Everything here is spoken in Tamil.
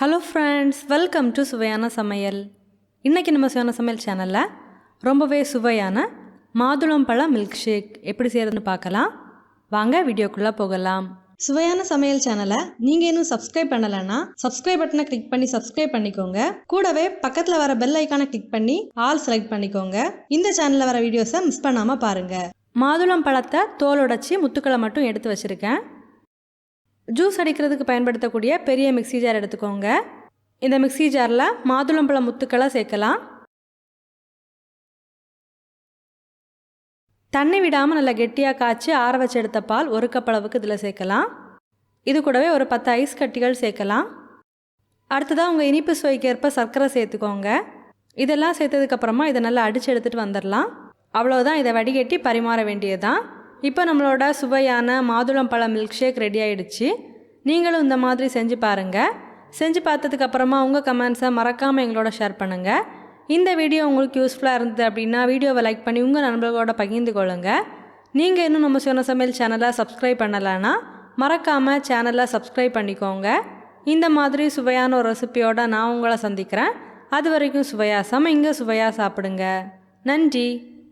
ஹலோ ஃப்ரெண்ட்ஸ், வெல்கம் டு சுவையான சமையல். இன்றைக்கி நம்ம சுவையான சமையல் சேனலில் ரொம்பவே சுவையான மாதுளம்பழ மில்க் ஷேக் எப்படி செய்கிறதுன்னு பார்க்கலாம். வாங்க வீடியோக்குள்ளே போகலாம். சுவையான சமையல் சேனலை நீங்கள் இன்னும் சப்ஸ்கிரைப் பண்ணலைன்னா சப்ஸ்கிரைப் பட்டனை கிளிக் பண்ணி சப்ஸ்கிரைப் பண்ணிக்கோங்க. கூடவே பக்கத்தில் வர பெல் ஐக்கானை கிளிக் பண்ணி ஆல் செலக்ட் பண்ணிக்கோங்க. இந்த சேனலில் வர வீடியோஸை மிஸ் பண்ணாமல் பாருங்கள். மாதுளம் பழத்தை தோல் உடைச்சி முத்துக்களை மட்டும் எடுத்து வச்சுருக்கேன். ஜூஸ் அடிக்கிறதுக்கு பயன்படுத்தக்கூடிய பெரிய மிக்ஸி ஜார் எடுத்துக்கோங்க. இந்த மிக்ஸி ஜாரில் மாதுளம்பழ முத்துக்களை சேர்க்கலாம். தண்ணி விடாமல் நல்லா கெட்டியாக காய்ச்சி ஆற வச்சு எடுத்த பால் 1 கப் அளவுக்கு இதில் சேர்க்கலாம். இது கூடவே ஒரு 10 ஐஸ் கட்டிகள் சேர்க்கலாம். அடுத்ததாக உங்கள் இனிப்பு சுவைக்கேற்ப சர்க்கரை சேர்த்துக்கோங்க. இதெல்லாம் சேர்த்ததுக்கப்புறமா இதை நல்லா அடித்து எடுத்துகிட்டு வந்துடலாம். அவ்வளோதான், இதை வடிகட்டி பரிமாற வேண்டியதுதான். இப்போ நம்மளோட சுவையான மாதுளம்பழ மில்க் ஷேக் ரெடி ஆகிடுச்சு. நீங்களும் இந்த மாதிரி செஞ்சு பாருங்கள். செஞ்சு பார்த்ததுக்கப்புறமா உங்கள் கமெண்ட்ஸை மறக்காமல் எங்களோட ஷேர் பண்ணுங்கள். இந்த வீடியோ உங்களுக்கு யூஸ்ஃபுல்லாக இருந்தது அப்படின்னா வீடியோவை லைக் பண்ணி உங்கள் நண்பர்களோட பகிர்ந்து கொள்ளுங்கள். நீங்கள் இன்னும் நம்ம சுவையான சமையல் சேனலை சப்ஸ்கிரைப் பண்ணலைன்னா மறக்காமல் சேனலை சப்ஸ்கிரைப் பண்ணிக்கோங்க. இந்த மாதிரி சுவையான ஒரு ரெசிபியோடு நான் உங்களை சந்திக்கிறேன். அது வரைக்கும் சுவையாக சமைங்க, சுவையாக சாப்பிடுங்க. நன்றி.